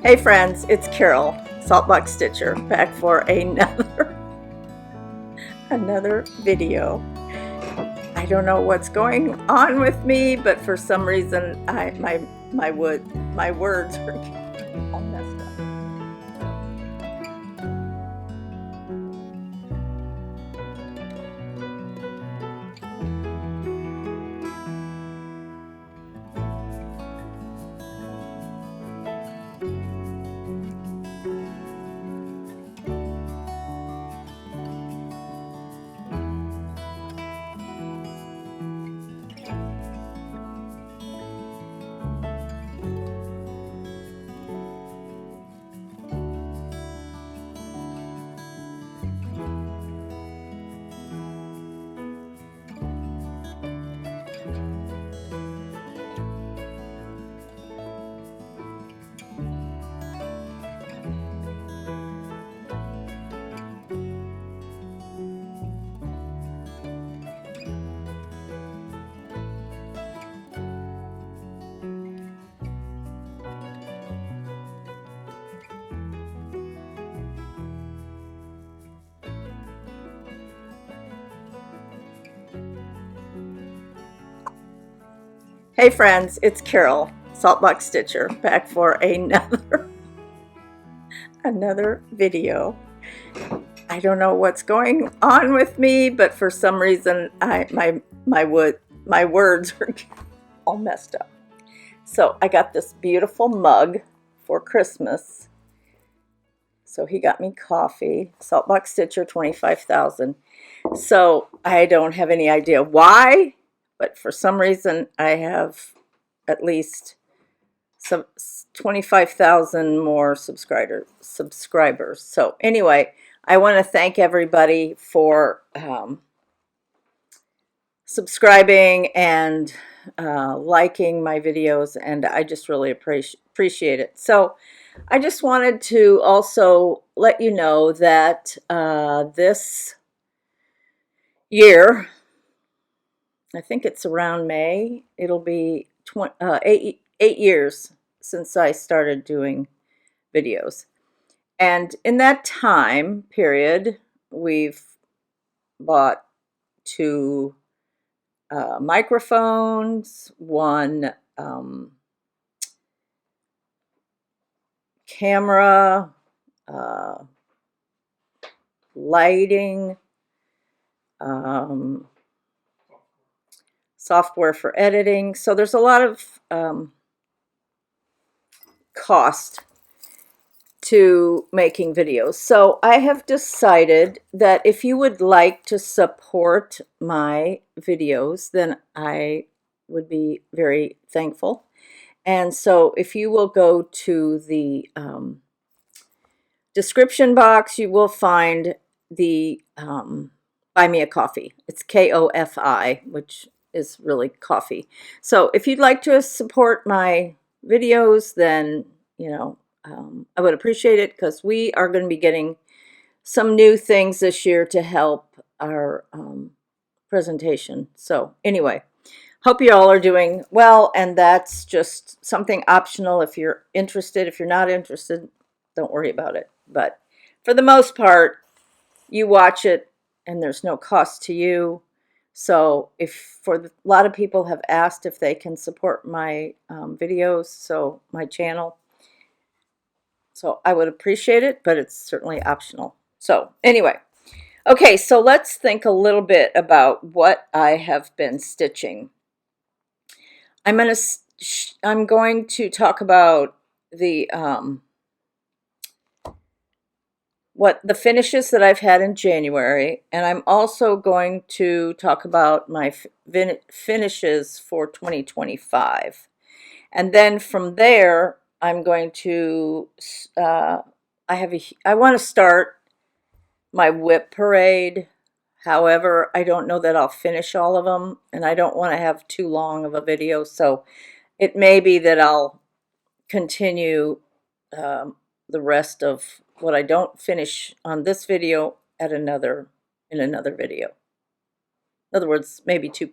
Hey friends, it's Carol, Saltbox Stitcher, back for another video. I don't know what's going on with me, but for some reason my words are all messed up. Hey friends, it's Carol, Saltbox Stitcher, back for another video. I don't know what's going on with me, but for some reason my words are all messed up. So I got this beautiful mug for Christmas. So he got me coffee, Saltbox Stitcher 25,000. So I don't have any idea why, but for some reason I have at least some 25,000 more subscribers. So anyway, I want to thank everybody for subscribing and liking my videos, and I just really appreciate it. So I just wanted to also let you know that this year, I think it's around May, it'll be 8 years since I started doing videos. And in that time period, we've bought 2 microphones, 1 camera, lighting, software for editing. So there's a lot of cost to making videos. So I have decided that if you would like to support my videos, then I would be very thankful. And so if you will go to the description box, you will find the Buy Me a Coffee. It's KOFI, which is really coffee. So if you'd like to support my videos, then, you know, I would appreciate it, because we are going to be getting some new things this year to help our presentation. So anyway, hope you all are doing well, and that's just something optional if you're interested. If you're not interested, don't worry about it. But for the most part, you watch it and there's no cost to you. So a lot of people have asked if they can support my videos, so my channel. So I would appreciate it, but it's certainly optional. So anyway, okay, so let's think a little bit about what I have been stitching. I'm going to talk about the the finishes that I've had in January, and I'm also going to talk about my finishes for 2025. And then from there, I'm going to I want to start my whip parade. However, I don't know that I'll finish all of them, and I don't want to have too long of a video, so it may be that I'll continue the rest of what I don't finish on this video in another video. In other words, maybe two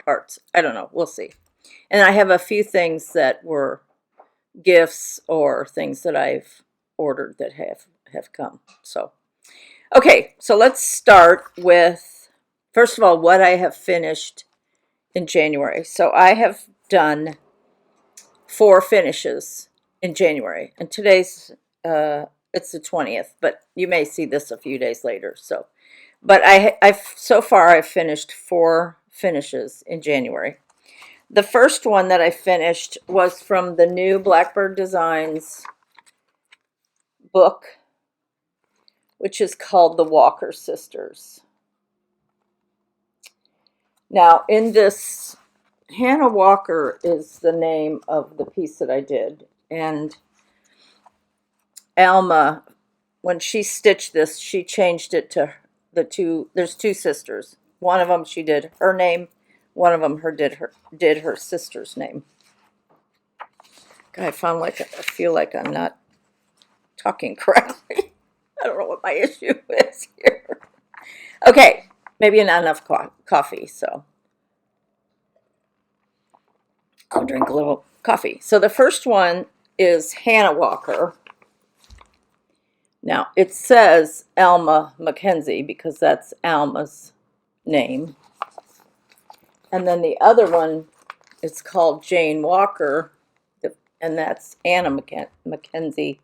parts. I don't know. We'll see. And I have a few things that were gifts or things that I've ordered that have come. So, okay, so let's start with, first of all, what I have finished in January. So I have done 4 finishes in January, and today's it's the 20th, but you may see this a few days later. So, but I've so far I've finished 4 finishes in January. The first one that I finished was from the new Blackbird Designs book, which is called The Walker Sisters. Now, in this, Hannah Walker is the name of the piece that I did, and Alma, when she stitched this, she changed it to there's 2 sisters. One of them she did her name, one of them did her sister's name. God, I feel like I'm not talking correctly. I don't know what my issue is here. Okay, maybe not enough coffee, so I'll drink a little coffee. So the first one is Hannah Walker. Now, it says Alma Mackenzie because that's Alma's name. And then the other one is called Jane Walker, and that's Anna Mackenzie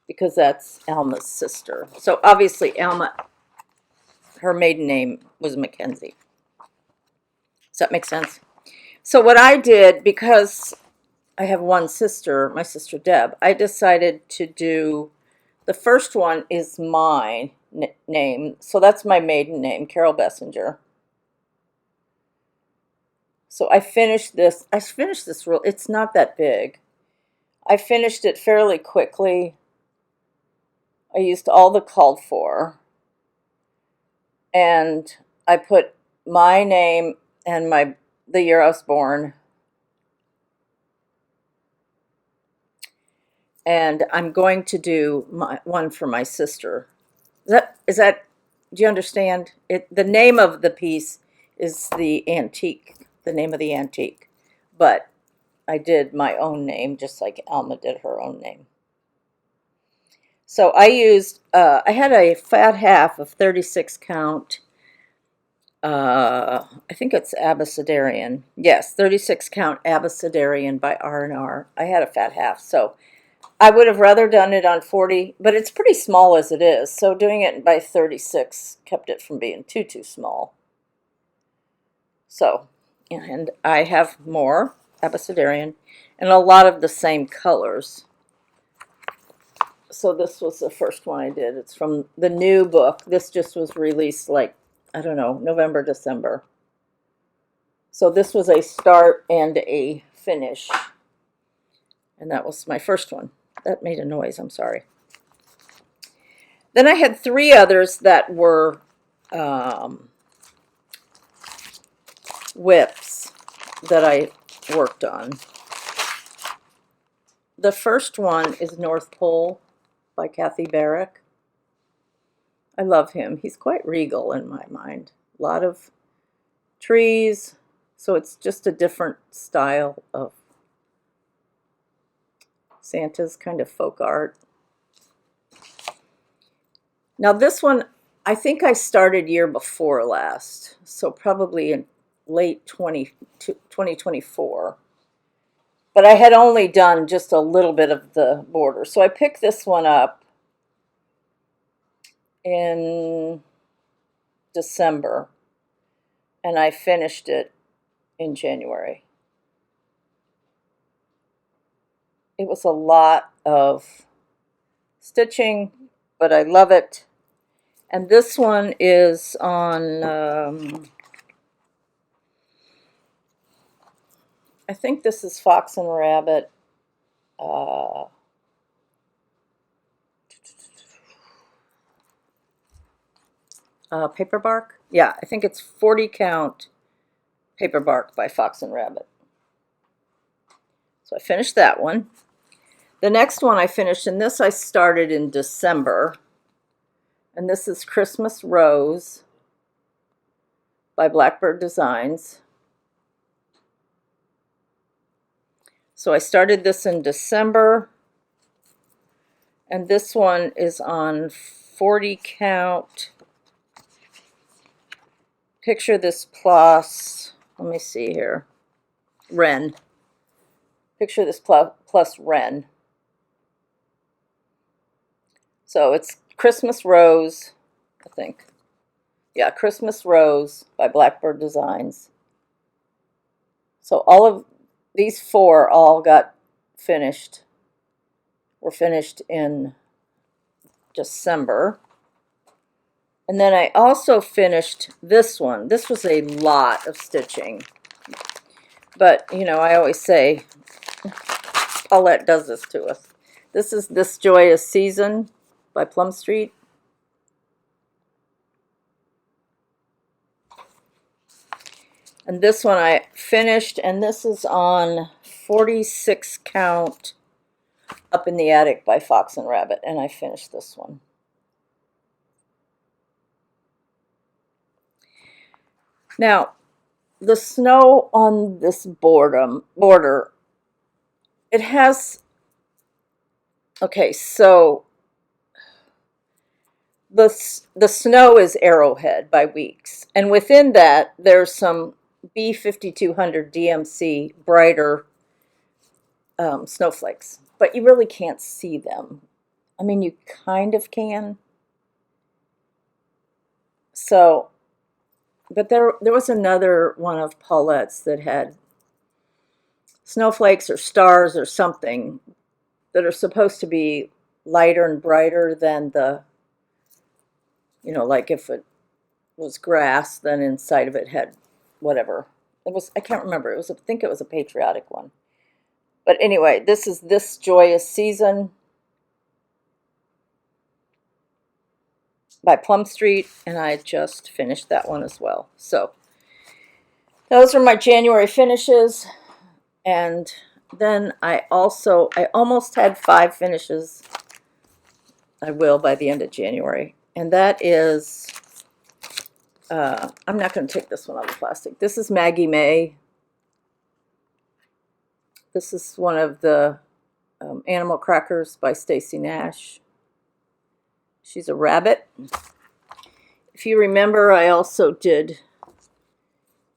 because that's Alma's sister. So obviously Alma, her maiden name was Mackenzie. Does that make sense? So what I did, because I have one sister, my sister Deb, I decided to do, the first one is my name. So that's my maiden name, Carol Bessinger. So I finished this real, it's not that big. I finished it fairly quickly. I used all the called for. And I put my name and the year I was born. And I'm going to do one for my sister. Is that do you understand? The name of the piece is the name of the antique. But I did my own name just like Alma did her own name. So I had a fat half of 36 count, I think it's Abecedarian. Yes, 36 count Abecedarian by R&R. I had a fat half, so I would have rather done it on 40, but it's pretty small as it is, so doing it by 36 kept it from being too small. So, and I have more Abecedarian and a lot of the same colors. So this was the first one I did. It's from the new book. This just was released like, I don't know, November, December. So this was a start and a finish. And that was my first one. That made a noise, I'm sorry. Then I had 3 others that were whips that I worked on. The first one is North Pole by Kathy Barrick. I love him. He's quite regal in my mind. A lot of trees, so it's just a different style of Santa's kind of folk art. Now this one, I think I started year before last, so probably in late 2024. But I had only done just a little bit of the border. So I picked this one up in December, and I finished it in January. It was a lot of stitching, but I love it. And this one is on, I think this is Fox and Rabbit. Paper bark? Yeah, I think it's 40 count paper bark by Fox and Rabbit. So I finished that one. The next one I finished, and this I started in December. And this is Christmas Rose by Blackbird Designs. So I started this in December, and this one is on 40 count. Picture this plus, let me see here, wren. Picture this plus wren. So it's Christmas Rose, I think. Yeah, Christmas Rose by Blackbird Designs. So all of these four all got finished. Were finished in December. And then I also finished this one. This was a lot of stitching. But, you know, I always say, Paulette does this to us. This is This Joyous Season by Plum Street. And this one I finished, and this is on 46 count Up in the Attic by Fox and Rabbit, and I finished this one. Now, the snow on this border, it has, okay, so the snow is Arrowhead by Weeks, and within that there's some B5200 DMC brighter snowflakes, but you really can't see them. I mean, you kind of can. So, but there was another one of Paulette's that had snowflakes or stars or something that are supposed to be lighter and brighter than the, you know, like if it was grass, then inside of it had whatever. It was, I can't remember. It was, I think it was a patriotic one. But anyway, this is This Joyous Season by Plum Street, and I just finished that one as well. So those are my January finishes, and then I almost had 5 finishes. I will by the end of January, and that is, I'm not going to take this one out of the plastic. This is Maggie May. This is one of the Animal Crackers by Stacy Nash. She's a rabbit. If you remember, I also did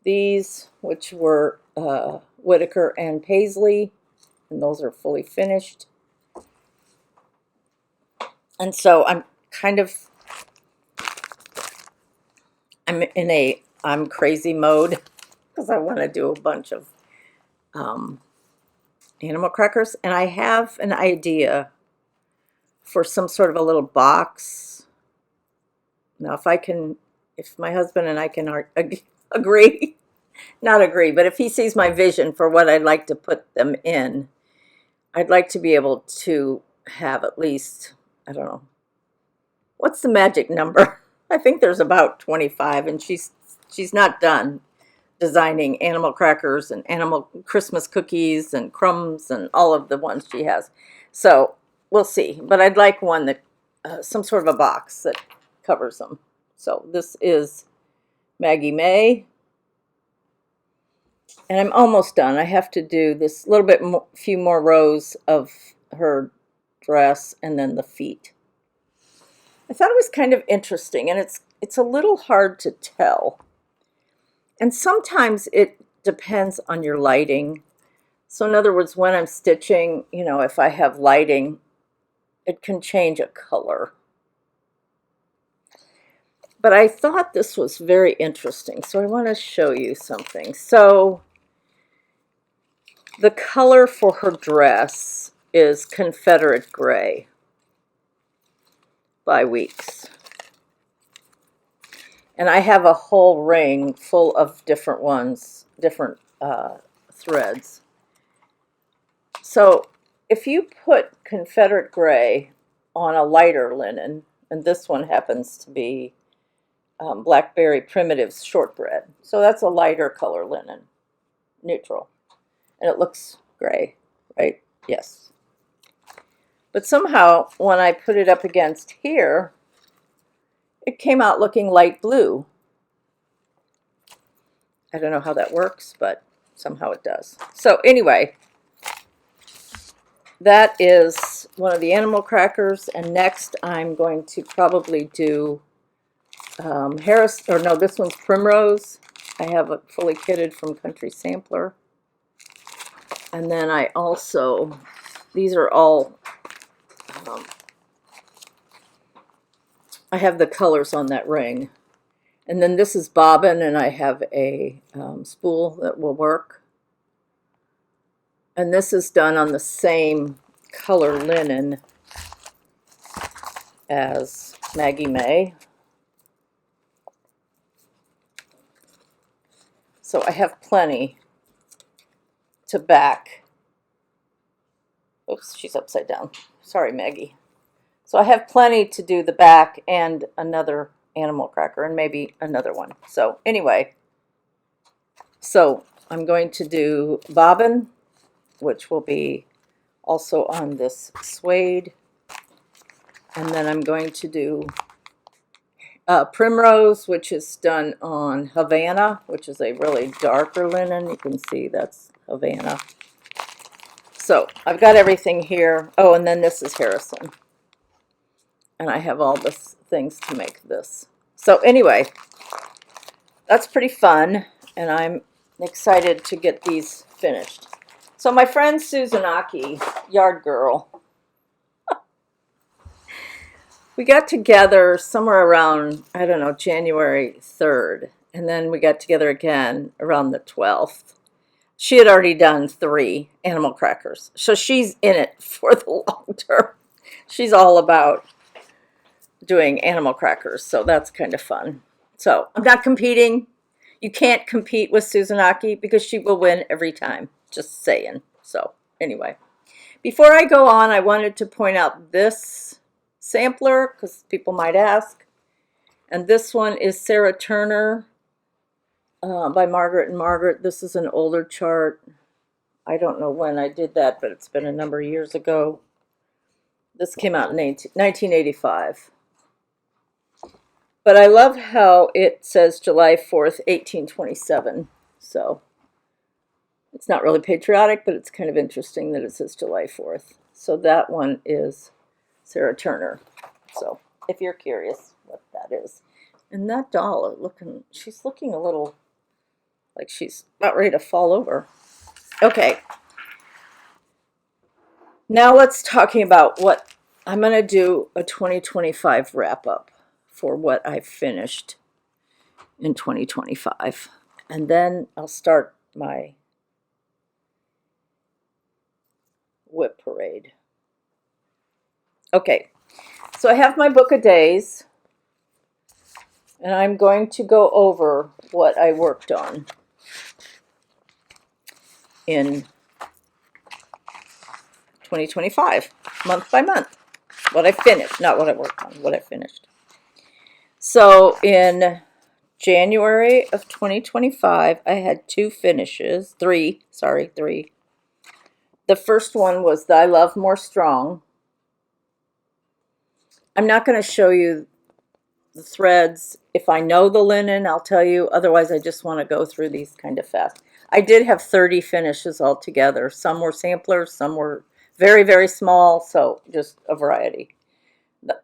these, which were Whitaker and Paisley, and those are fully finished. And so I'm in a I'm crazy mode because I want to do a bunch of Animal Crackers, and I have an idea for some sort of a little box. Now, if my husband and I can agree, not agree, but if he sees my vision for what I'd like to put them in, I'd like to be able to have at least, I don't know, what's the magic number? I think there's about 25, and she's not done designing animal crackers and animal Christmas cookies and crumbs and all of the ones she has. So we'll see. But I'd like one that, some sort of a box that covers them. So this is Maggie May. And I'm almost done. I have to do this little bit, few more rows of her dress and then the feet. I thought it was kind of interesting, and it's a little hard to tell. And sometimes it depends on your lighting. So in other words, when I'm stitching, you know, if I have lighting, it can change a color. But I thought this was very interesting, so I want to show you something. So the color for her dress is Confederate Gray by Weeks. And I have a whole ring full of different ones, different threads. So if you put Confederate Gray on a lighter linen, and this one happens to be Blackberry Primitives Shortbread. So that's a lighter color linen, neutral. And it looks gray, right? Yes. But somehow, when I put it up against here, it came out looking light blue. I don't know how that works, but somehow it does. So anyway, that is one of the animal crackers, and next I'm going to probably do Harris, or no, this one's Primrose. I have it fully kitted from Country Sampler. And then I also, these are all, I have the colors on that ring. And then this is bobbin, and I have a spool that will work. And this is done on the same color linen as Maggie May. So I have plenty to back. Oops, she's upside down. Sorry, Maggie. So I have plenty to do the back and another animal cracker and maybe another one. So anyway, so I'm going to do bobbin, which will be also on this suede. And then I'm going to do Primrose, which is done on Havana, which is a really darker linen. You can see that's Havana. So I've got everything here. Oh, and then this is Harrison. And I have all the things to make this. So anyway, that's pretty fun, and I'm excited to get these finished. So my friend Susan Aki, Yard Girl, we got together somewhere around, I don't know, January 3rd, and then we got together again around the 12th. She had already done 3 animal crackers, so she's in it for the long term. She's all about doing animal crackers, so that's kind of fun. So I'm not competing. You can't compete with Susan Aki because she will win every time. Just saying. So anyway, before I go on, I wanted to point out this sampler because people might ask. And this one is Sarah Turner by Margaret and Margaret. This is an older chart. I don't know when I did that, but it's been a number of years ago. This came out in 1985. But I love how it says July 4th, 1827. So it's not really patriotic, but it's kind of interesting that it says July 4th. So that one is Sarah Turner. So if you're curious what that is. And that doll, she's looking a little like she's about ready to fall over. Okay. Now let's talking about what I'm going to do a 2025 wrap up for what I've finished in 2025. And then I'll start my whip parade. Okay, so I have my book of days, and I'm going to go over what I worked on in 2025, month by month. What I finished, not what I worked on, what I finished. So in January of 2025, I had 3 finishes. The first one was Thy Love More Strong. I'm not going to show you the threads. If I know the linen, I'll tell you. Otherwise, I just want to go through these kind of fast. I did have 30 finishes altogether. Some were samplers, some were very, very small, so just a variety.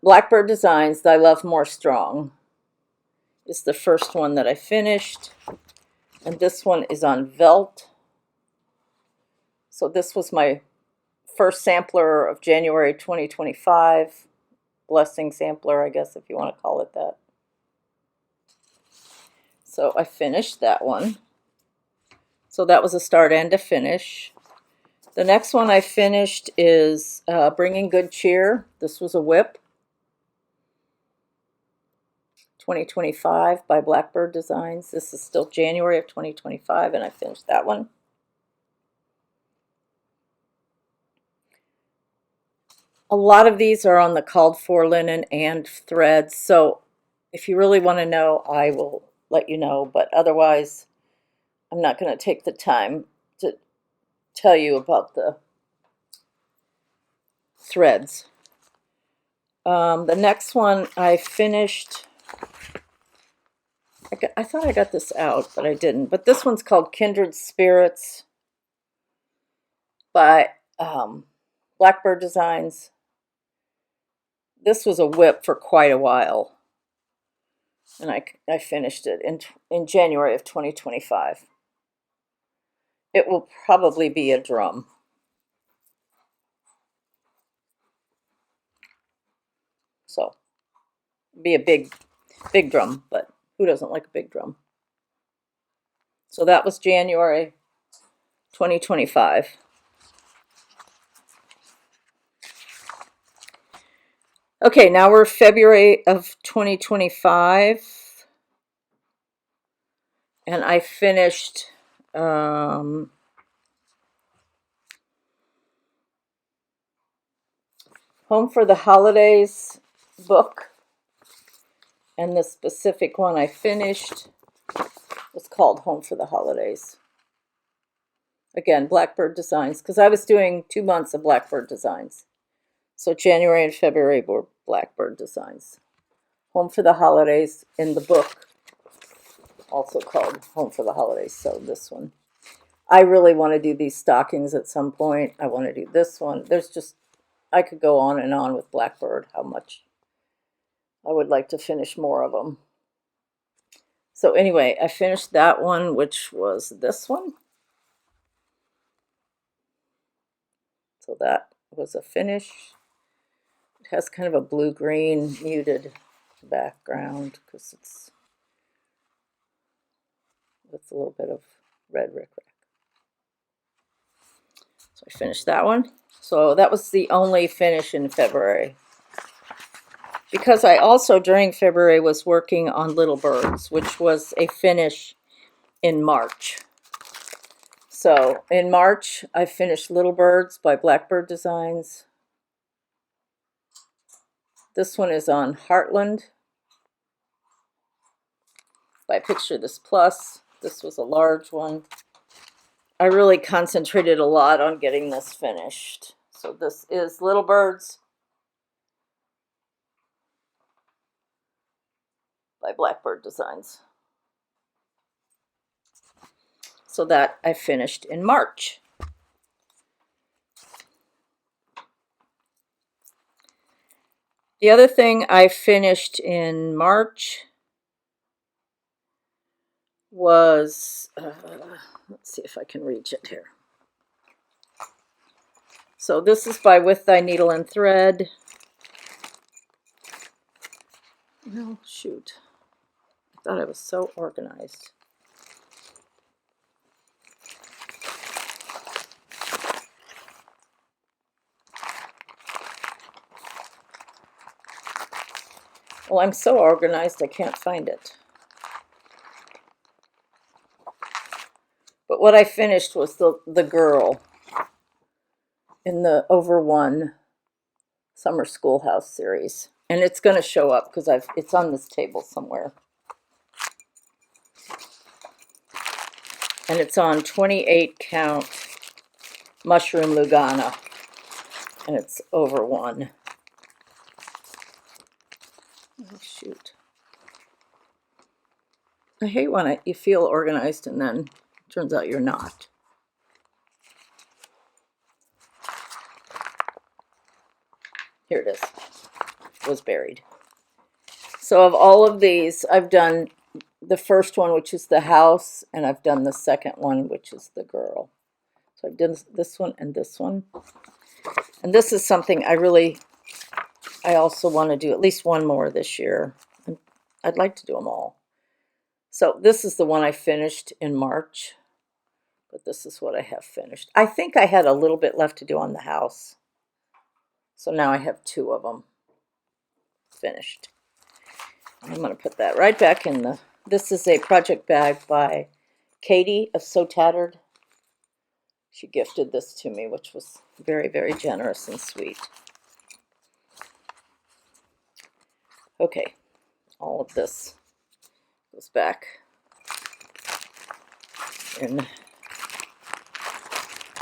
Blackbird Designs, Thy Love More Strong is the first one that I finished. And this one is on Velt. So this was my first sampler of January 2025. Blessing sampler, I guess, if you want to call it that. So I finished that one. So that was a start and a finish. The next one I finished is Bringing Good Cheer. This was a whip. 2025 by Blackbird Designs. This is still January of 2025, and I finished that one. A lot of these are on the called for linen and threads, so if you really want to know, I will let you know, but otherwise, I'm not going to take the time to tell you about the threads. The next one I finished, I thought I got this out, but I didn't. But this one's called Kindred Spirits by Blackbird Designs. This was a whip for quite a while, and I finished it in January of 2025. It will probably be a drum. So, be a big drum, but who doesn't like a big drum? So that was January 2025. Okay, now we're February of 2025, and I finished Home for the Holidays book, and the specific one I finished was called Home for the Holidays. Again, Blackbird Designs, because I was doing 2 months of Blackbird Designs. So January and February were Blackbird Designs. Home for the Holidays in the book, also called Home for the Holidays. So this one. I really want to do these stockings at some point. I want to do this one. There's just, I could go on and on with Blackbird, how much I would like to finish more of them. So anyway, I finished that one, which was this one. So that was a finish. It has kind of a blue-green muted background because it's with a little bit of red rickrack. So I finished that one. So that was the only finish in February. Because I also, during February, was working on Little Birds, which was a finish in March. So in March, I finished Little Birds by Blackbird Designs. This one is on Heartland by Picture This Plus. This was a large one. I really concentrated a lot on getting this finished. So this is Little Birds by Blackbird Designs. So that I finished in March. The other thing I finished in March was, let's see if I can reach it here. So this is by With Thy Needle and Thread. No, shoot. I thought I was so organized. Well, I'm so organized I can't find it. But what I finished was the girl in the Over One Summer Schoolhouse series. And it's going to show up because it's on this table somewhere. And it's on 28 count Mushroom Lugana. And it's Over One. Oh, shoot. I hate when you feel organized and then it turns out you're not. Here it is. It was buried. So of all of these, I've done the first one, which is the house, and I've done the second one, which is the girl. So I've done this one and this one. And this is something I also want to do at least one more this year. And I'd like to do them all. So this is the one I finished in March, but this is what I have finished. I think I had a little bit left to do on the house. So now I have 2 of them finished. I'm going to put that right back in this is a project bag by Katie of So Tattered. She gifted this to me, which was very, very generous and sweet. Okay, all of this goes back in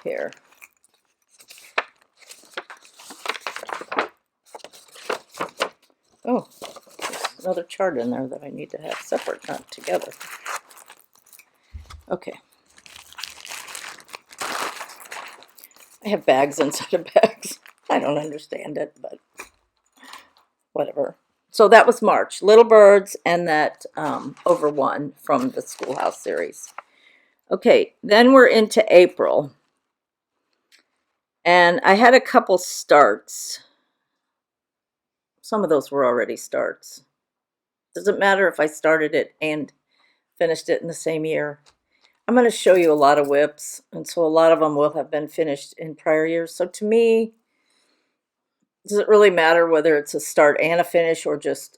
here. Oh, there's another chart in there that I need to have separate, not together. Okay. I have bags inside of bags. I don't understand it, but whatever. So that was March. Little Birds and that Over One from the Schoolhouse series. Okay, then we're into April. And I had a couple starts. Some of those were already starts. Doesn't matter if I started it and finished it in the same year. I'm going to show you a lot of whips, and so a lot of them will have been finished in prior years. So to me, does it really matter whether it's a start and a finish or just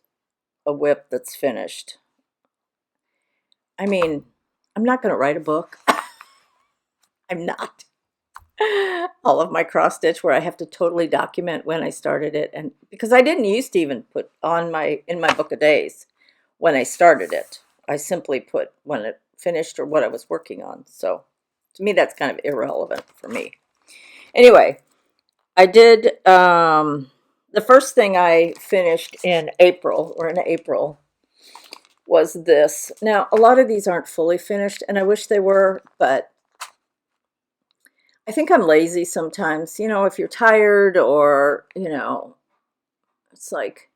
a whip that's finished? I mean, I'm not going to write a book. I'm not. All of my cross stitch where I have to totally document when I started it, and because I didn't used to even put on in my book of days when I started it. I simply put when it finished or what I was working on. So to me that's kind of irrelevant for me. Anyway, I did the first thing I finished in April was this. Now, a lot of these aren't fully finished and I wish they were, but I think I'm lazy sometimes. If you're tired or, it's like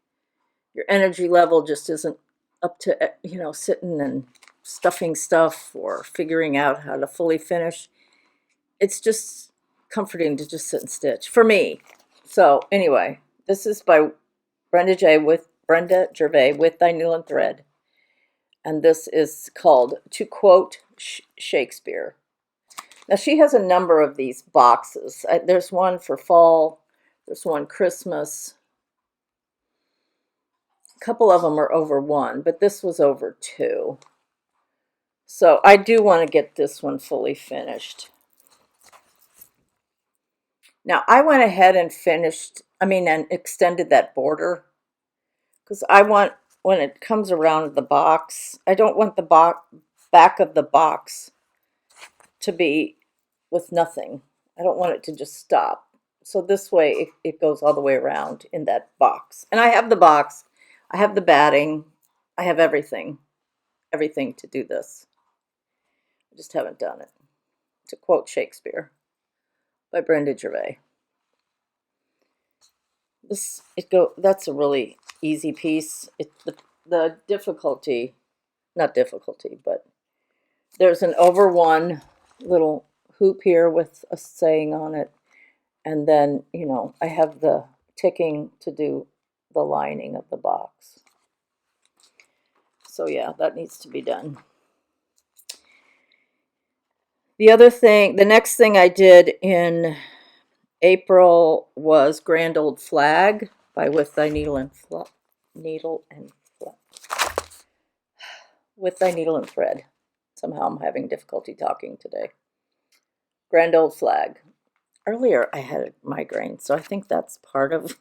your energy level just isn't up to, sitting and stuffing stuff or figuring out how to fully finish. It's just comforting to just sit and stitch for me. So anyway, this is by Brenda Gervais with Thy Needle and Thread. And this is called To Quote Shakespeare. Now, she has a number of these boxes. There's one for fall. There's one Christmas. A couple of them are over one, but this was over two. So I do want to get this one fully finished. Now, I went ahead and and extended that border because I want, when it comes around the box, I don't want the back of the box to be with nothing. I don't want it to just stop. So this way it goes all the way around in that box. And I have the box, I have the batting, I have everything to do this. I just haven't done it. To quote Shakespeare by Brenda Gervais. That's a really easy piece. The difficulty, not difficulty, but there's an over one little hoop here with a saying on it. And then, I have the ticking to do the lining of the box. So yeah, that needs to be done. The next thing I did in April was Grand Old Flag by With Thy Needle and Thread. Somehow I'm having difficulty talking today. Grand Old Flag. Earlier I had a migraine, so I think that's part of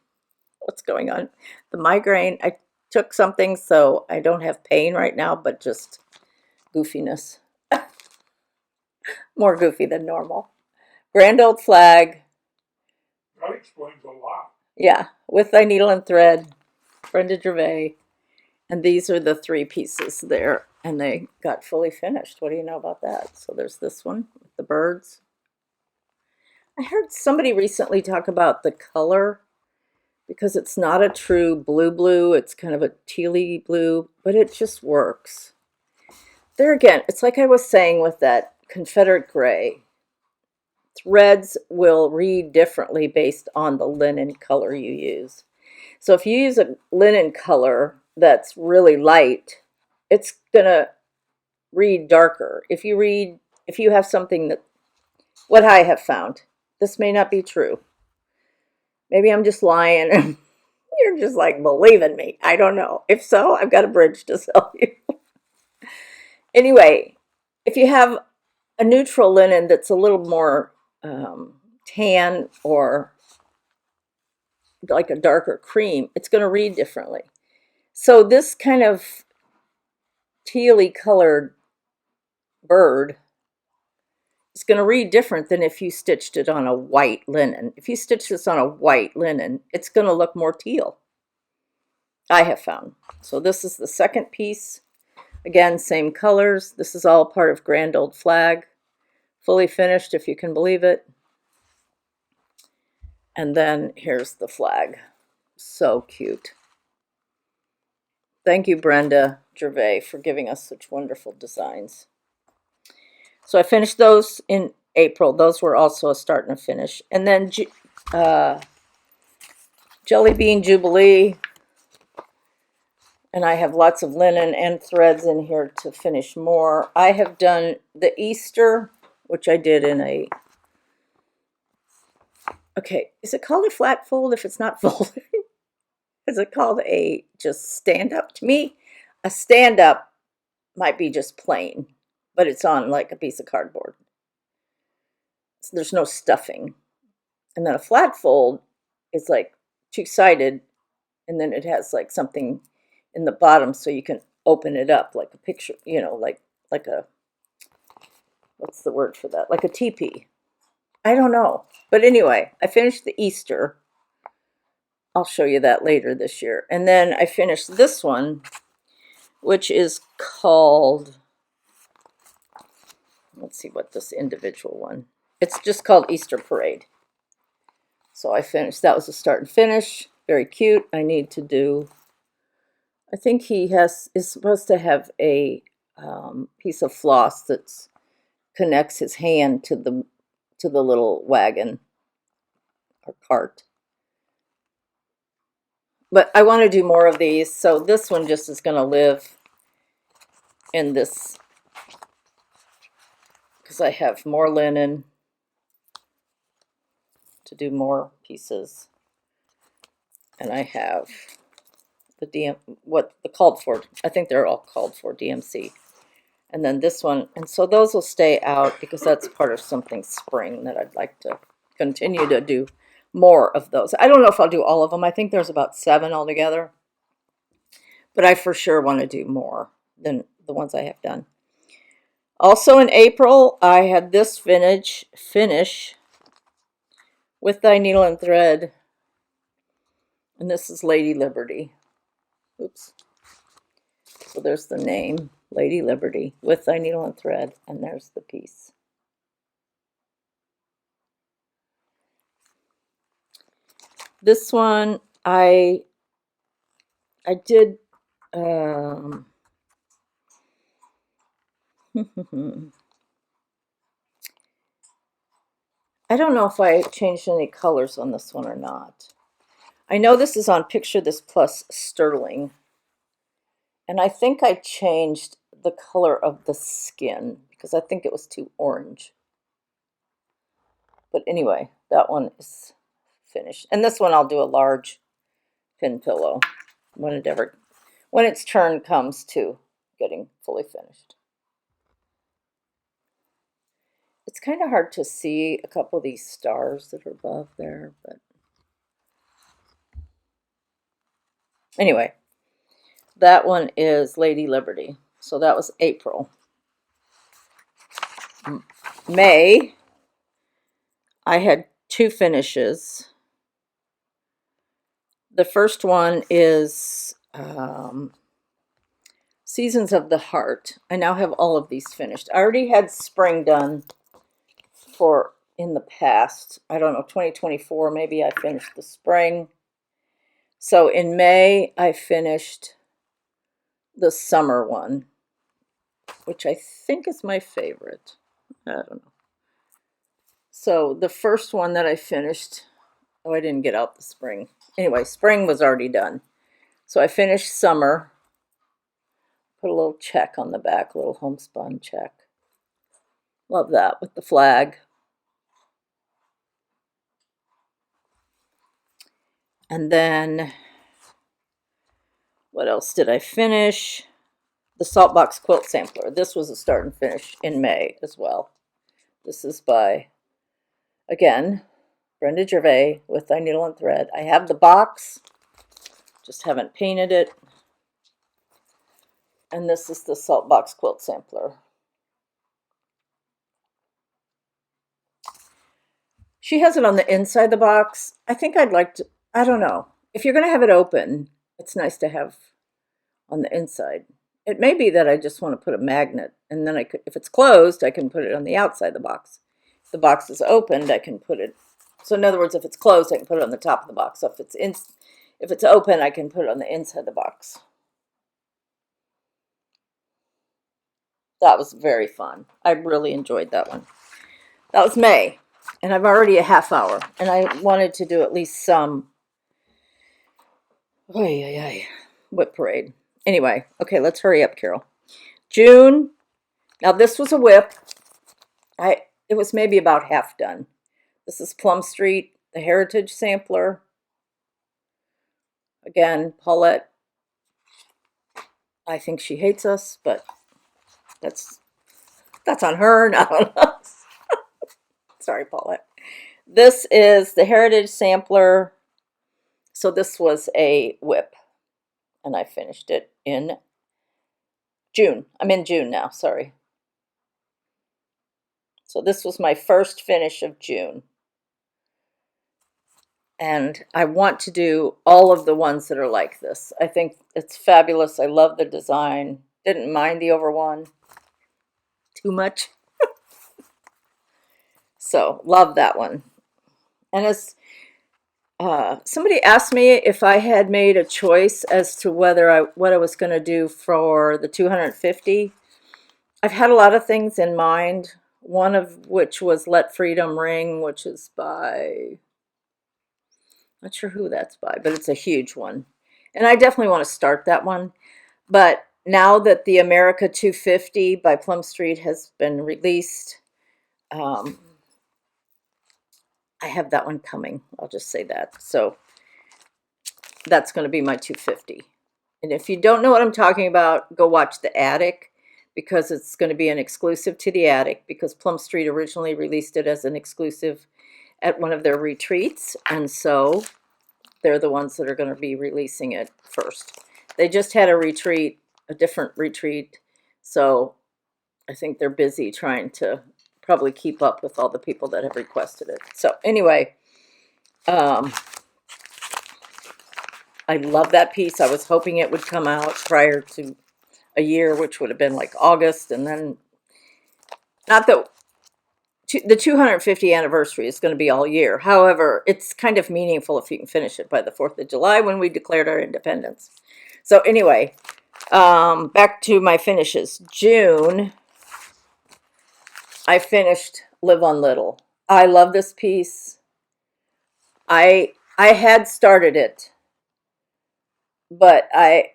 what's going on. The migraine, I took something, so I don't have pain right now, but just goofiness. More goofy than normal. Grand Old Flag. That explains a lot. Yeah, With Thy Needle and Thread, Brenda Gervais. And these are the three pieces there, and they got fully finished. What do you know about that? So there's this one with the birds. I heard somebody recently talk about the color because it's not a true blue, it's kind of a tealy blue, but it just works. There again, it's like I was saying with that Confederate gray. Threads will read differently based on the linen color you use. So if you use a linen color that's really light, it's going to read darker. If you have something that, what I have found, this may not be true. Maybe I'm just lying and you're just like believing me. I don't know. If so, I've got a bridge to sell you. Anyway, if you have a neutral linen that's a little more tan or like a darker cream, it's going to read differently. So this kind of tealy colored bird is going to read different than if you stitched it on a white linen. If you stitch this on a white linen, it's going to look more teal, I have found. So this is the second piece. Again, same colors. This is all part of Grand Old Flag. Fully finished, if you can believe it. And then here's the flag. So cute. Thank you, Brenda Gervais, for giving us such wonderful designs. So I finished those in April. Those were also a start and a finish. And then Jelly Bean Jubilee. And I have lots of linen and threads in here to finish more. I have done the Easter, which I did in a... Okay, is it called a flat fold if it's not folded? Is it called a just stand up? To me, a stand up might be just plain, but it's on like a piece of cardboard. So there's no stuffing. And then a flat fold is like two-sided, and then it has like something in the bottom so you can open it up like a picture, like a, what's the word for that? Like a teepee. I don't know. But anyway, I finished the Easter. I'll show you that later this year. And then I finished this one, which is called, let's see what this individual one, it's just called Easter Parade. So I finished, that was a start and finish, very cute. I need to do, I think he is supposed to have a piece of floss that connects his hand to the little wagon or cart. But I want to do more of these, so this one just is going to live in this, because I have more linen to do more pieces, and I have the what the called for, I think they're all called for DMC, and then this one, and so those will stay out because that's part of something spring that I'd like to continue to do more of those. I don't know if I'll do all of them. I think there's about 7 altogether, but I for sure want to do more than the ones I have done. Also in April, I had this finish with Thy Needle and Thread, and this is Lady Liberty. Oops. So there's the name, Lady Liberty, with Thy Needle and Thread, and there's the piece. This one, I did, I don't know if I changed any colors on this one or not. I know this is on Picture This Plus Sterling, and I think I changed the color of the skin because I think it was too orange. But anyway, that one is finished. And this one I'll do a large pin pillow when its turn comes to getting fully finished. It's kind of hard to see a couple of these stars that are above there, but anyway, that one is Lady Liberty. So that was April. May, I had 2 finishes. The first one is Seasons of the Heart. I now have all of these finished. I already had spring done for in the past. I don't know, 2024, maybe I finished the spring. So in May, I finished the summer one, which I think is my favorite. I don't know. So the first one that I finished, oh, I didn't get out the spring. Anyway, spring was already done. So I finished summer. Put a little check on the back, a little homespun check. Love that with the flag. And then, what else did I finish? The Saltbox Quilt Sampler. This was a start and finish in May as well. This is by, again, Brenda Gervais with Thy Needle and Thread. I have the box, just haven't painted it. And this is the Saltbox Quilt Sampler. She has it on the inside of the box. I think I'd like to, I don't know. If you're going to have it open, it's nice to have on the inside. It may be that I just want to put a magnet, and then I could, if it's closed, I can put it on the outside of the box. If the box is opened, I can put it So in other words, if it's closed, I can put it on the top of the box. So if it's open, I can put it on the inside of the box. That was very fun. I really enjoyed that one. That was May, and I've already a half hour, and I wanted to do at least some whip parade. Anyway, okay, let's hurry up, Carol. June. Now this was a whip. It was maybe about half done. This is Plum Street, the Heritage Sampler. Again, Paulette. I think she hates us, but that's on her, not on us. Sorry, Paulette. This is the Heritage Sampler. So this was a whip, and I finished it in June. I'm in June now, sorry. So this was my first finish of June. And I want to do all of the ones that are like this. I think it's fabulous. I love the design. Didn't mind the over one too much. So love that one. And as somebody asked me if I had made a choice as to what I was going to do for the 250. I've had a lot of things in mind. One of which was Let Freedom Ring, which is by, not sure who that's by, but it's a huge one. And I definitely want to start that one. But now that the America 250 by Plum Street has been released, I have that one coming. I'll just say that. So that's going to be my 250. And if you don't know what I'm talking about, go watch The Attic, because it's going to be an exclusive to The Attic, because Plum Street originally released it as an exclusive at one of their retreats. And so they're the ones that are going to be releasing it first. They just had a retreat, a different retreat. So I think they're busy trying to probably keep up with all the people that have requested it. So anyway, I love that piece. I was hoping it would come out prior to a year, which would have been like August, and then not that the 250 anniversary is going to be all year. However, it's kind of meaningful if you can finish it by the 4th of July when we declared our independence. So anyway, back to my finishes. June, I finished Live on Little. I love this piece. I had started it, but I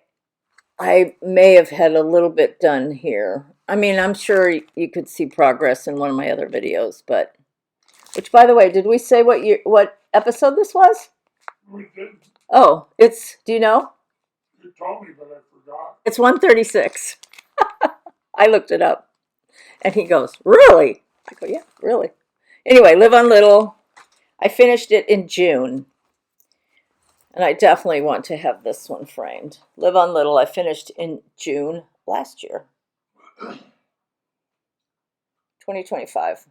may have had a little bit done here. I mean, I'm sure you could see progress in one of my other videos, but, which, by the way, did we say what episode this was? We didn't. Oh, do you know? You told me, but I forgot. It's 136. I looked it up. And he goes, really? I go, yeah, really. Anyway, Live on Little. I finished it in June. And I definitely want to have this one framed. Live on Little, I finished in June last year. 2025.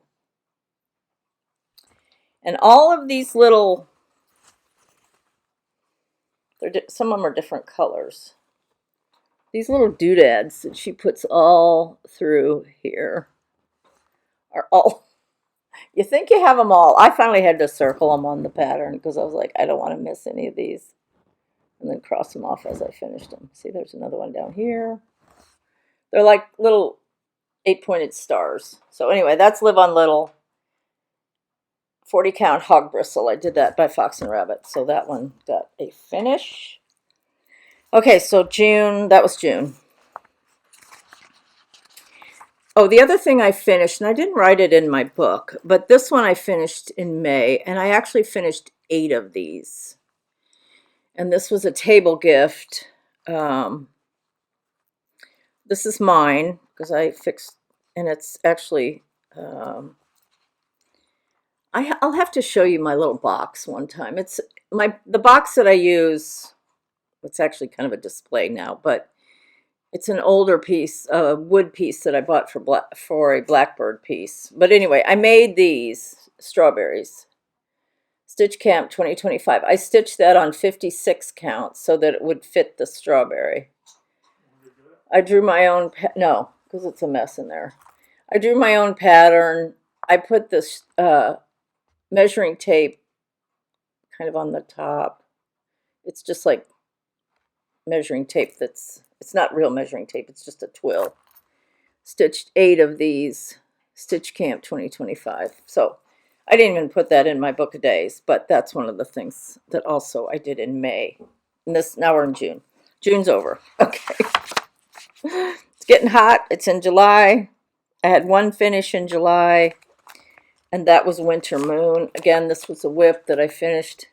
And all of these little, some of them are different colors. These little doodads that she puts all through here are all, you think you have them all. I finally had to circle them on the pattern because I was like, I don't want to miss any of these. And then cross them off as I finished them. See, there's another one down here. They're like little 8-pointed stars. So anyway, that's Live on Little. 40 count hog bristle. I did that by Fox and Rabbit. So that one got a finish. Okay, so June, that was June. Oh, the other thing I finished, and I didn't write it in my book, but this one I finished in May, and I actually finished 8 of these. And this was a table gift. This is mine, because I fixed, and it's actually, I'll have to show you my little box one time. It's the box that I use, it's actually kind of a display now, but it's an older piece, a wood piece that I bought for a blackbird piece. But anyway, I made these strawberries. Stitch Camp 2025. I stitched that on 56 count so that it would fit the strawberry. I drew my own, no, because it's a mess in there. I drew my own pattern. I put this measuring tape kind of on the top. It's just like measuring tape it's not real measuring tape, it's just a twill. Stitched 8 of these, Stitch Camp 2025. So I didn't even put that in my book of days, but that's one of the things that also I did in May. And now we're in June. June's over. Okay. It's getting hot. It's in July. I had one finish in July, and that was Winter Moon. Again, this was a whip that I finished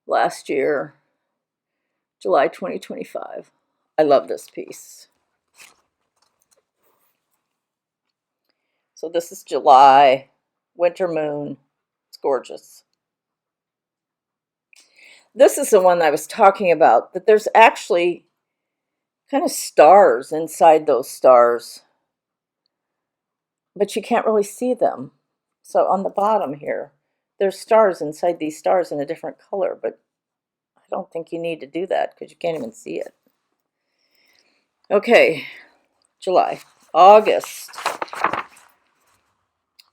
last year, July 2025. I love this piece. So this is July, Winter Moon. It's gorgeous. This is the one I was talking about, that there's actually kind of stars inside those stars, but you can't really see them. So on the bottom here, there's stars inside these stars in a different color, but I don't think you need to do that because you can't even see it. Okay, July. August.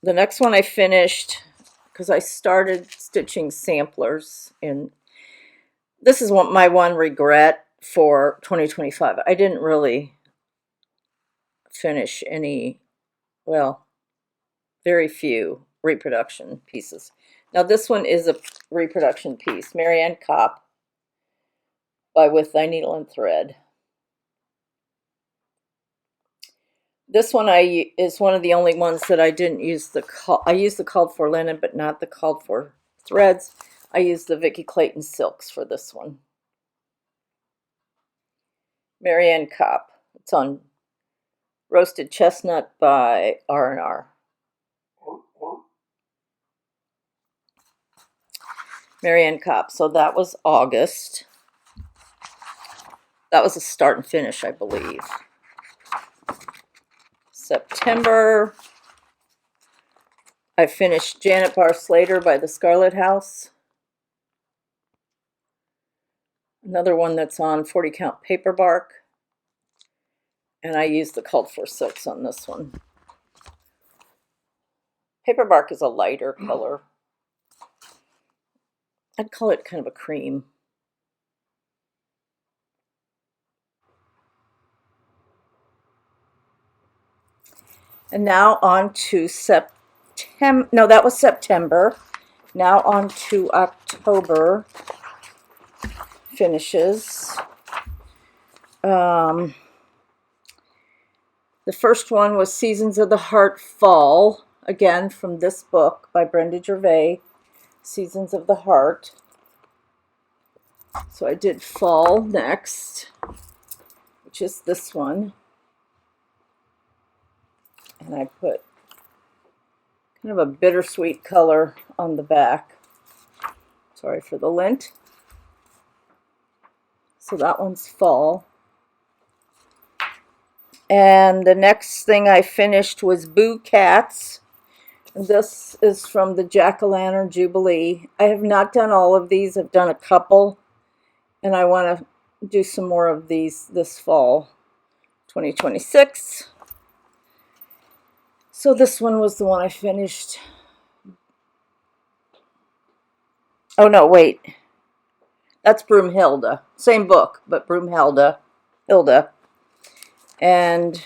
The next one I finished because I started stitching samplers, and this is my one regret for 2025. I didn't really finish any, well, very few reproduction pieces. Now this one is a reproduction piece, Marianne Kopp by With Thy Needle and Thread. This one is one of the only ones that I didn't use I used the called for linen, but not the called for threads. I used the Vicki Clayton silks for this one. Marianne Kopp. It's on Roasted Chestnut by R&R. Marianne Kopp. So that was August. That was a start and finish, I believe. September, I finished Janet Barr Slater by the Scarlet House. Another one that's on 40 count paper bark. And I used the called for silks on this one. Paper bark is a lighter color. I'd call it kind of a cream. And now on to September. No, that was September. Now on to October finishes. The first one was Seasons of the Heart Fall, again from this book by Brenda Gervais, Seasons of the Heart. So I did Fall next, which is this one. And I put kind of a bittersweet color on the back. Sorry for the lint. So that one's Fall. And the next thing I finished was Boo Cats. This is from the Jack-o'-lantern Jubilee. I have not done all of these. I've done a couple. And I want to do some more of these this fall, 2026. So this one was the one I finished. Oh, no, wait. That's Broomhilda. Same book, but Broomhilda. Hilda. And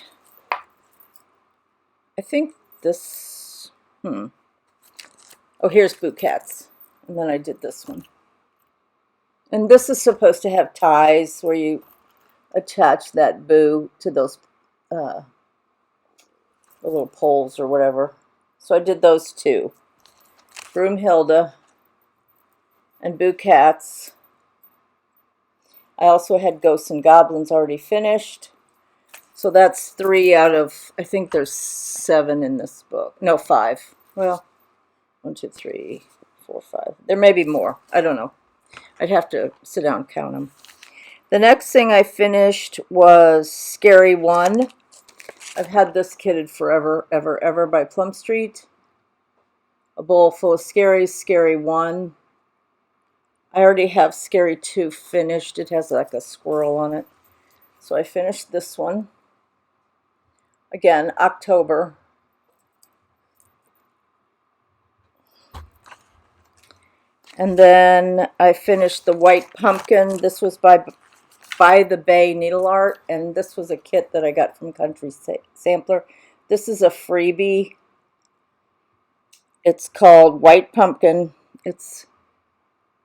I think this, oh, here's Boo Cats. And then I did this one. And this is supposed to have ties where you attach that boo to those the little poles or whatever. So I did those two. Broomhilda and Boo Cats. I also had Ghosts and Goblins already finished. So that's 3 out of, I think there's 7 in this book. No, 5. Well, 1, 2, 3, 4, 5. There may be more. I don't know. I'd have to sit down and count them. The next thing I finished was Scary 1. I've had this kitted forever, ever, ever by Plum Street. A bowl full of Scaries, Scary 1. I already have Scary 2 finished. It has like a squirrel on it. So I finished this one. Again, October. And then I finished the white pumpkin. This was by the Bay Needle Art, and this was a kit that I got from Country Sampler. This is a freebie. It's called White Pumpkin. It's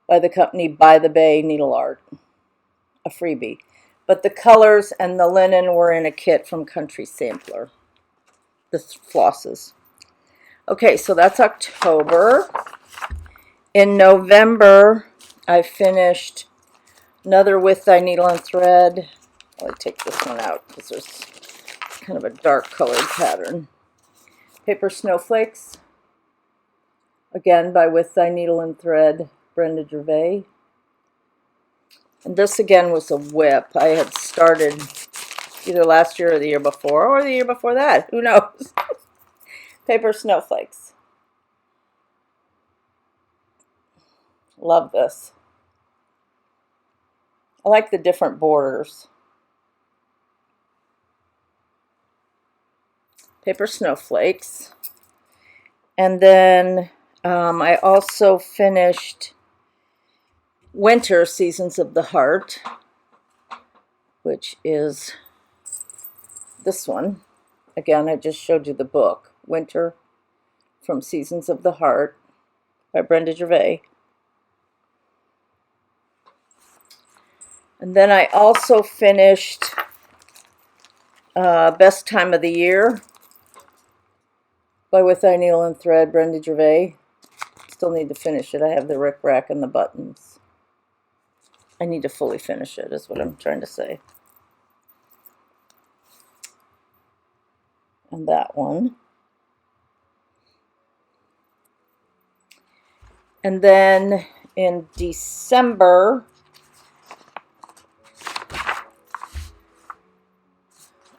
by the company By the Bay Needle Art, a freebie. But the colors and the linen were in a kit from Country Sampler, the flosses. Okay, so that's October. In November, I finished another With Thy Needle and Thread. I'll take this one out because there's kind of a dark colored pattern. Paper Snowflakes, again by With Thy Needle and Thread, Brenda Gervais. And this again was a whip. I had started either last year or the year before, or the year before that. Who knows? Paper Snowflakes. Love this. I like the different borders. Paper Snowflakes. And then I also finished Winter Seasons of the Heart, which is this one. Again, I just showed you the book, Winter from Seasons of the Heart by Brenda Gervais. And then I also finished Best Time of the Year by With Thy Needle and Thread, Brenda Gervais. Still need to finish it. I have the rickrack and the buttons. I need to fully finish it, is what I'm trying to say. And that one. And then in December,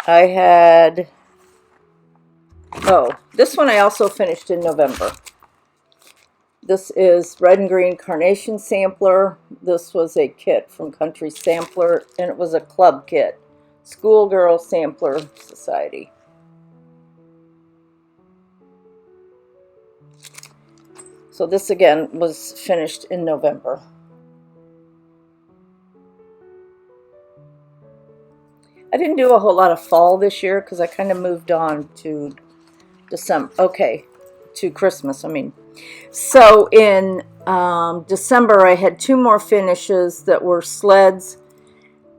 I had, this one I also finished in November. This is Red and Green Carnation Sampler. This was a kit from Country Sampler, and it was a club kit. Schoolgirl Sampler Society. So this again was finished in November. I didn't do a whole lot of fall this year because I kind of moved on to December. Okay, to Christmas, I mean. So in December, I had two more finishes that were sleds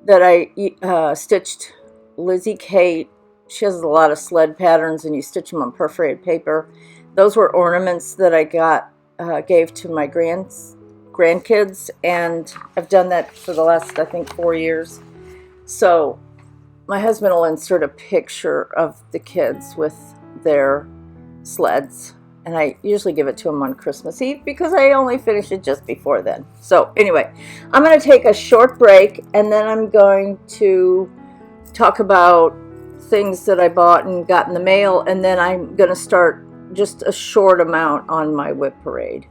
that I stitched. Lizzie Kate, she has a lot of sled patterns, and you stitch them on perforated paper. Those were ornaments that I gave to my grandkids, and I've done that for the last, I think, 4 years. So my husband will insert a picture of the kids with their sleds, and I usually give it to him on Christmas Eve because I only finish it just before then. So anyway, I'm going to take a short break, and then I'm going to talk about things that I bought and got in the mail, and then I'm going to start just a short amount on my whip parade.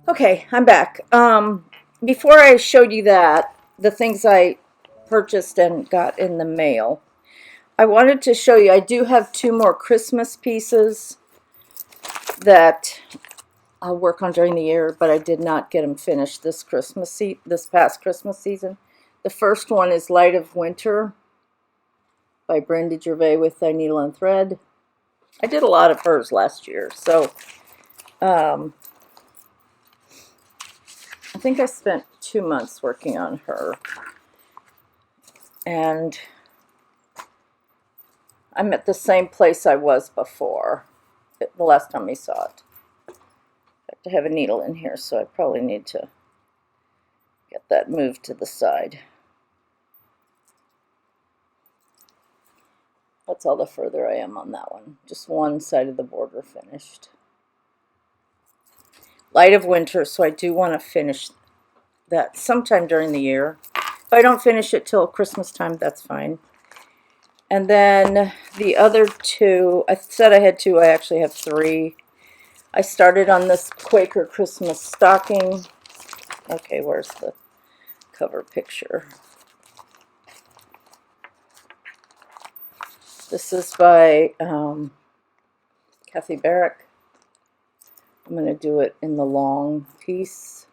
Okay, I'm back. Before I showed you that, the things I purchased and got in the mail, I wanted to show you, I do have two more Christmas pieces that I'll work on during the year, but I did not get them finished this past Christmas season. The first one is Light of Winter by Brenda Gervais with Thy Needle and Thread. I did a lot of hers last year, so I think I spent 2 months working on her, and I'm at the same place I was before, the last time we saw it. I have to have a needle in here, so I probably need to get that moved to the side. That's all the further I am on that one. Just one side of the border finished. light of winter, so I do want to finish that sometime during the year. If I don't finish it till Christmas time, that's fine. And then the other two, I said I had two, I actually have three. I started on this Quaker Christmas stocking. Okay, where's the cover picture? This is by Kathy Barrick. I'm going to do it in the long piece.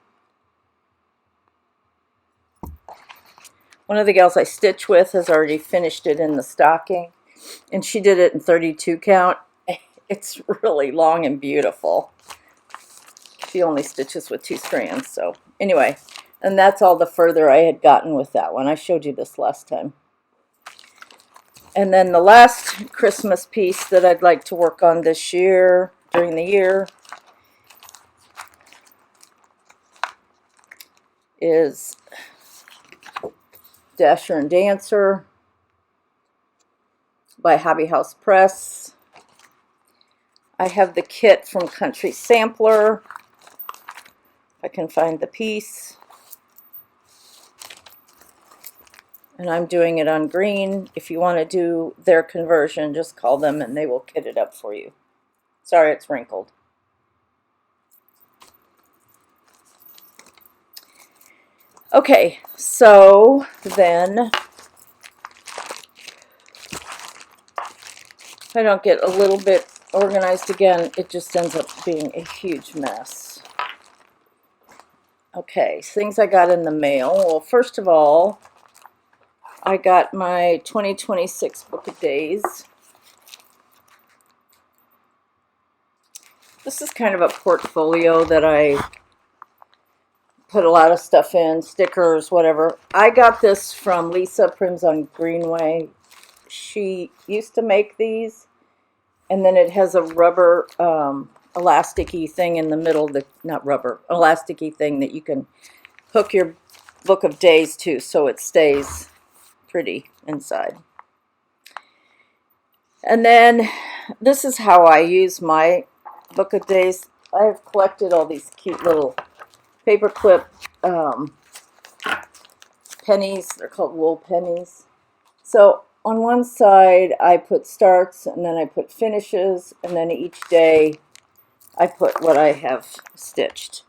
One of the gals I stitch with has already finished it in the stocking, and she did it in 32 count. It's really long and beautiful. She only stitches with 2 strands, so anyway, and that's all the further I had gotten with that one. I showed you this last time. And then the last Christmas piece that I'd like to work on this year, during the year, is Dasher and Dancer by Hobby House Press. I have the kit from Country Sampler. If I can find the piece. And I'm doing it on green. If you want to do their conversion, just call them and they will kit it up for you. Sorry, it's wrinkled. Okay, so then if I don't get a little bit organized again, it just ends up being a huge mess. Okay, things I got in the mail. Well, first of all, I got my 2026 Book of Days. This is kind of a portfolio that I put a lot of stuff in, stickers, whatever. I got this from Lisa Prims on Greenway. She used to make these, and then it has a rubber elasticy thing in the middle, not rubber, elasticy thing that you can hook your Book of Days to so it stays pretty inside. And then this is how I use my Book of Days. I've collected all these cute little paperclip pennies. They're called wool pennies. So on one side I put starts, and then I put finishes, and then each day I put what I have stitched.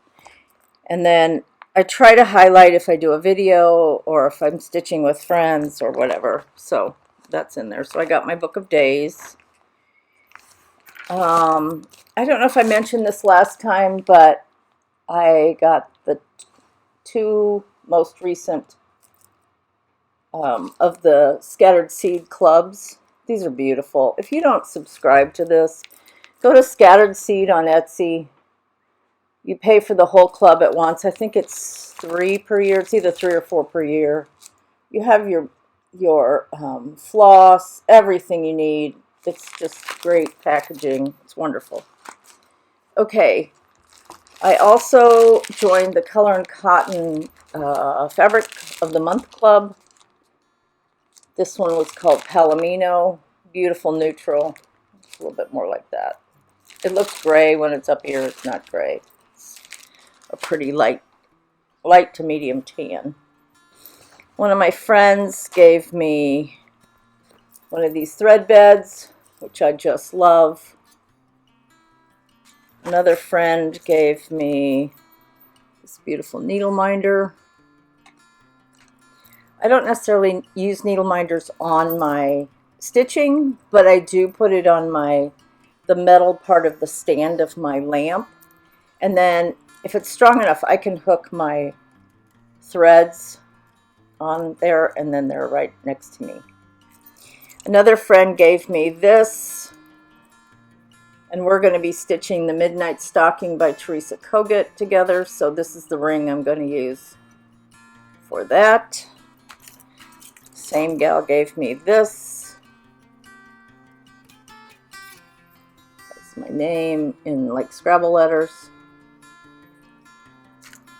And then I try to highlight if I do a video or if I'm stitching with friends or whatever. So that's in there. So I got my Book of Days. I don't know if I mentioned this last time, but I got the 2 most recent of the Scattered Seed clubs. These are beautiful. If you don't subscribe to this, go to Scattered Seed on Etsy. You pay for the whole club at once. I think it's 3 per year. It's either 3 or 4 per year. You have your floss, everything you need. It's just great packaging. It's wonderful. Okay, I also joined the Color and Cotton Fabric of the Month Club. This one was called Palomino. Beautiful neutral. It's a little bit more like that. It looks gray when it's up here. It's not gray. It's a pretty light to medium tan. One of my friends gave me one of these thread beds, which I just love. Another friend gave me this beautiful needle minder. I don't necessarily use needle minders on my stitching, but I do put it on the metal part of the stand of my lamp. And then if it's strong enough, I can hook my threads on there, and then they're right next to me. Another friend gave me this, and we're going to be stitching the Midnight Stocking by Teresa Kogut together. So this is the ring I'm going to use for that. Same gal gave me this. That's my name in like Scrabble letters.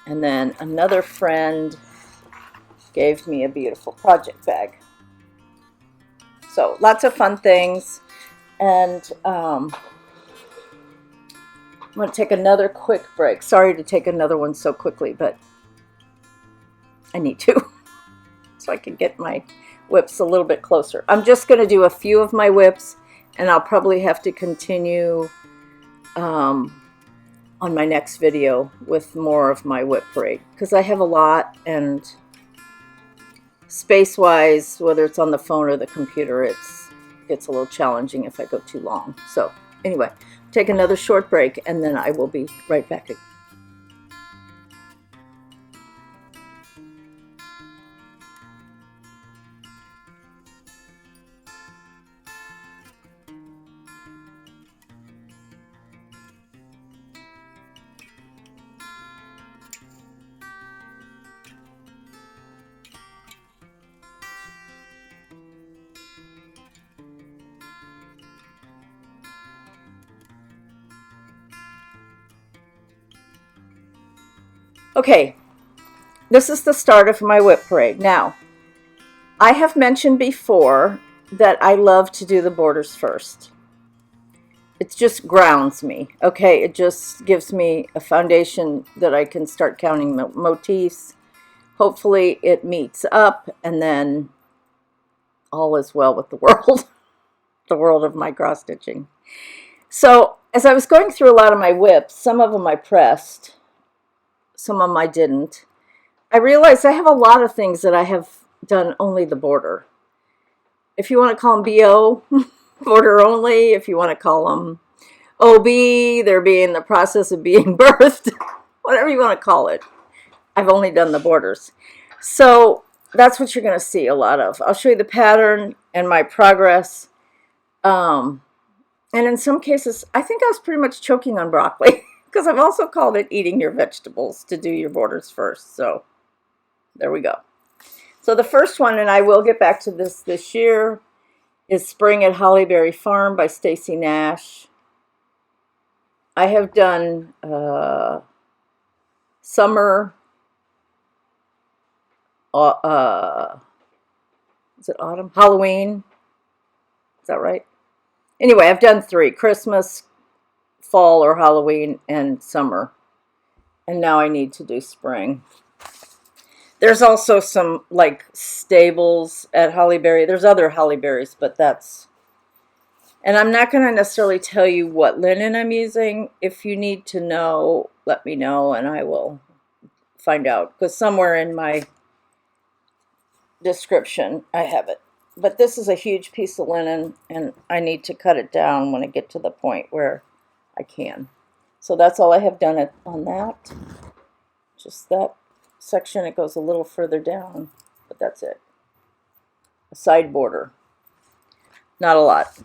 And then another friend gave me a beautiful project bag. So lots of fun things. And going to take another quick break. Sorry to take another one so quickly, but I need to so I can get my whips a little bit closer. I'm just going to do a few of my whips, and I'll probably have to continue on my next video with more of my whip parade, because I have a lot, and space-wise, whether it's on the phone or the computer, it's a little challenging if I go too long. So anyway, take another short break, and then I will be right back. Okay, this is the start of my whip parade. Now, I have mentioned before that I love to do the borders first. It just grounds me, okay? It just gives me a foundation that I can start counting motifs. Hopefully it meets up, and then all is well with the world, the world of my cross stitching. So as I was going through a lot of my whips, some of them I pressed, some of them I didn't, I realized I have a lot of things that I have done only the border. If you want to call them BO, border only, if you want to call them OB, they're being the process of being birthed, whatever you want to call it. I've only done the borders. So that's what you're going to see a lot of. I'll show you the pattern and my progress. And in some cases, I think I was pretty much choking on broccoli, because I've also called it eating your vegetables to do your borders first. So there we go. So the first one, and I will get back to this year, is Spring at Hollyberry Farm by Stacy Nash. I have done summer, is it autumn? Halloween. Is that right? Anyway, I've done 3: Christmas, fall or Halloween, and summer. And now I need to do spring. There's also some like stables at Hollyberry. There's other Hollyberries, but that's... And I'm not going to necessarily tell you what linen I'm using. If you need to know, let me know, and I will find out. Because somewhere in my description, I have it. But this is a huge piece of linen, and I need to cut it down when I get to the point where I can. So that's all I have done on that. Just that section. It goes a little further down, but that's it. A side border. Not a lot.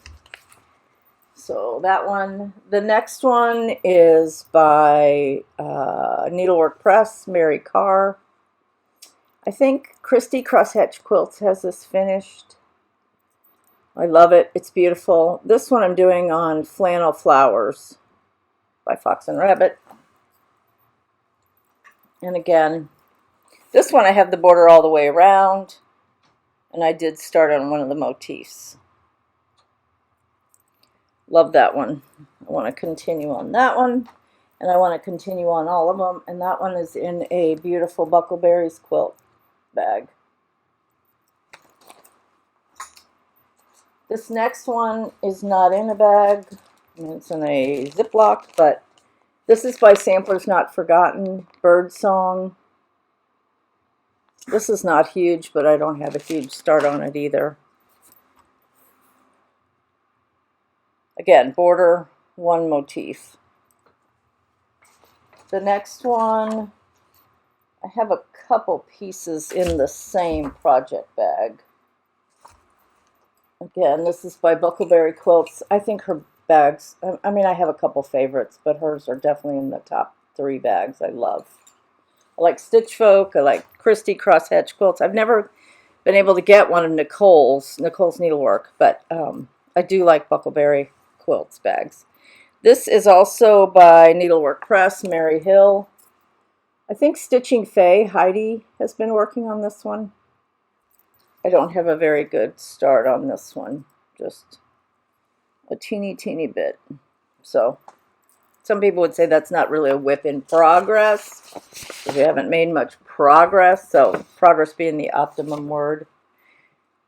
So that one. The next one is by Needlework Press, Mary Carr. I think Christy Crosshatch Quilts has this finished. I love it. It's beautiful. This one I'm doing on Flannel Flowers by Fox and Rabbit. And again, this one I have the border all the way around, and I did start on one of the motifs. Love that one. I want to continue on that one, and I want to continue on all of them, and that one is in a beautiful Buckleberries quilt bag. This next one is not in a bag. It's in a Ziploc, but this is by Samplers Not Forgotten, Bird Song. This is not huge, but I don't have a huge start on it either. Again, border, one motif. The next one, I have a couple pieces in the same project bag. Again, this is by Buckleberry Quilts. I think her bags, I mean, I have a couple favorites, but hers are definitely in the top 3 bags I love. I like Stitch Folk. I like Christy Crosshatch Quilts. I've never been able to get one of Nicole's Needlework, but I do like Buckleberry Quilts bags. This is also by Needlework Press, Mary Hill. I think Stitching Faye, Heidi, has been working on this one. I don't have a very good start on this one, just a teeny bit. So Some people would say that's not really a WIP in progress, because we haven't made much progress, so progress being the optimum word.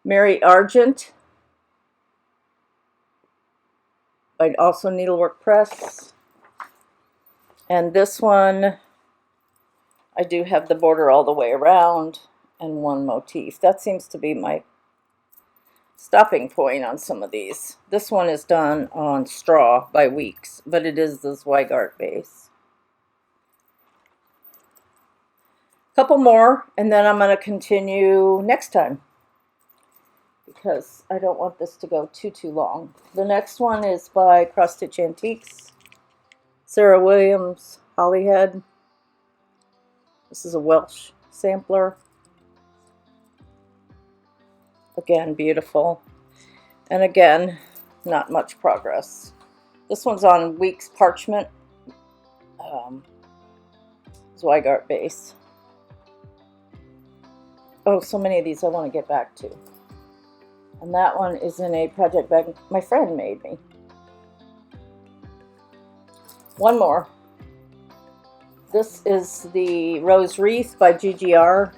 Mary Argent, by also Needlework Press. And this one, I do have the border all the way around and one motif. That seems to be my stopping point on some of these. This one is done on straw by Weeks, but it is the Zweigart base. Couple more, and then I'm going to continue next time, because I don't want this to go too long. The next one is by Cross Stitch Antiques, Sarah Williams Hollyhead. This is a Welsh sampler. Again, beautiful. And again, not much progress. This one's on Weeks Parchment, Zweigart base. Oh, so many of these I want to get back to. And that one is in a project bag my friend made me. One more. This is the Rose Wreath by GGR.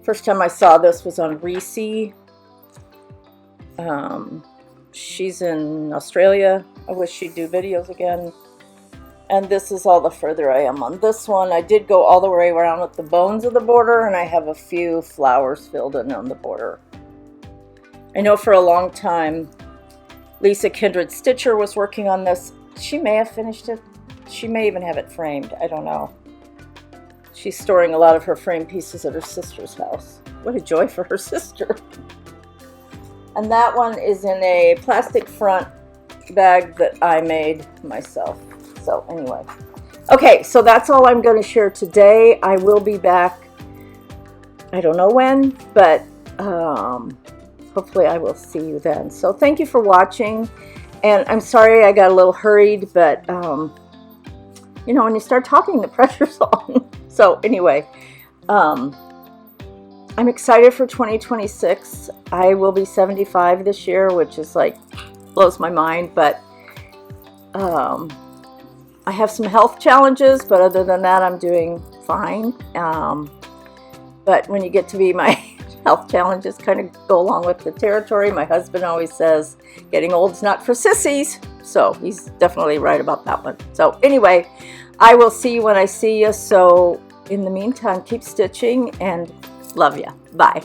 First time I saw this was on Reese. She's in Australia. I wish she'd do videos again. And this is all the further I am on this one. I did go all the way around with the bones of the border, and I have a few flowers filled in on the border. I know for a long time Lisa Kindred Stitcher was working on this. She may have finished it. She may even have it framed. I don't know. She's storing a lot of her framed pieces at her sister's house. What a joy for her sister. And that one is in a plastic front bag that I made myself. So anyway. Okay, so that's all I'm going to share today. I will be back, I don't know when, but hopefully I will see you then. So thank you for watching. And I'm sorry I got a little hurried, but you know, when you start talking, the pressure's on. So anyway, I'm excited for 2026. I will be 75 this year, which is like, blows my mind, but I have some health challenges, but other than that, I'm doing fine. But when you get to be my health challenges kind of go along with the territory, my husband always says, getting old's not for sissies. So he's definitely right about that one. So anyway, I will see you when I see you. So in the meantime, keep stitching and love ya. Bye.